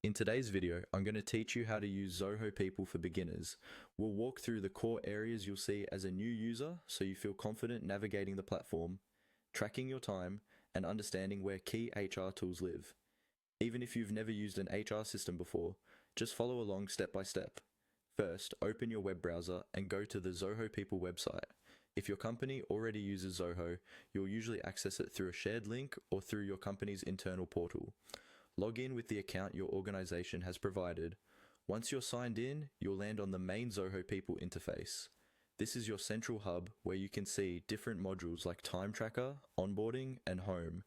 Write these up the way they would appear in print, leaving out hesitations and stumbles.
In today's video, I'm going to teach you how to use Zoho People for beginners. We'll walk through the core areas you'll see as a new user so you feel confident navigating the platform, tracking your time, and understanding where key HR tools live. Even if you've never used an HR system before, just follow along step by step. First, open your web browser and go to the Zoho People website. If your company already uses Zoho, you'll usually access it through a shared link or through your company's internal portal. Log in with the account your organization has provided. Once you're signed in, you'll land on the main Zoho People interface. This is your central hub where you can see different modules like Time Tracker, Onboarding, and Home.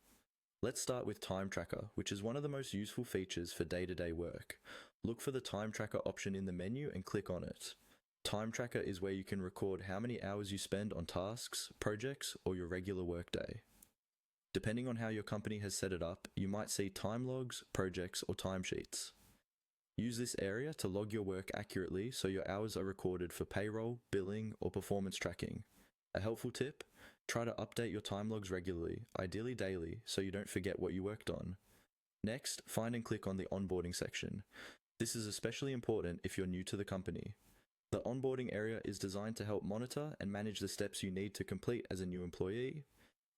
Let's start with Time Tracker, which is one of the most useful features for day-to-day work. Look for the Time Tracker option in the menu and click on it. Time Tracker is where you can record how many hours you spend on tasks, projects, or your regular workday. Depending on how your company has set it up, you might see time logs, projects, or timesheets. Use this area to log your work accurately so your hours are recorded for payroll, billing, or performance tracking. A helpful tip: try to update your time logs regularly, ideally daily, so you don't forget what you worked on. Next, find and click on the onboarding section. This is especially important if you're new to the company. The onboarding area is designed to help monitor and manage the steps you need to complete as a new employee.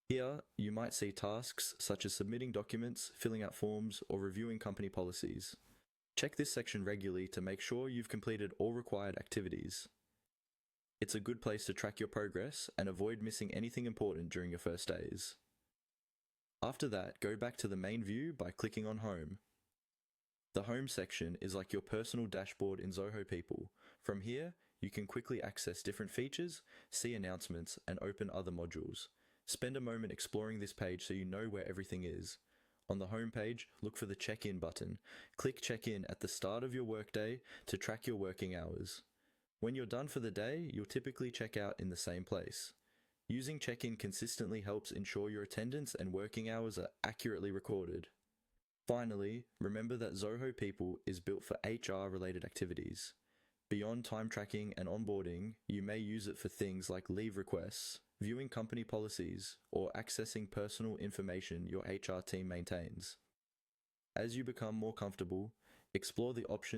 Here, you might see tasks such as submitting documents, filling out forms, or reviewing company policies. Check this section regularly to make sure you've completed all required activities. It's a good place to track your progress and avoid missing anything important during your first days. After that, go back to the main view by clicking on Home. The Home section is like your personal dashboard in Zoho People. From here, you can quickly access different features, see announcements, and open other modules. Spend a moment exploring this page so you know where everything is. On the home page, look for the check-in button. Click check-in at the start of your workday to track your working hours. When you're done for the day, you'll typically check out in the same place. Using check-in consistently helps ensure your attendance and working hours are accurately recorded. Finally, remember that Zoho People is built for HR-related activities. Beyond time tracking and onboarding, you may use it for things like leave requests, viewing company policies, or accessing personal information your HR team maintains. As you become more comfortable, explore the options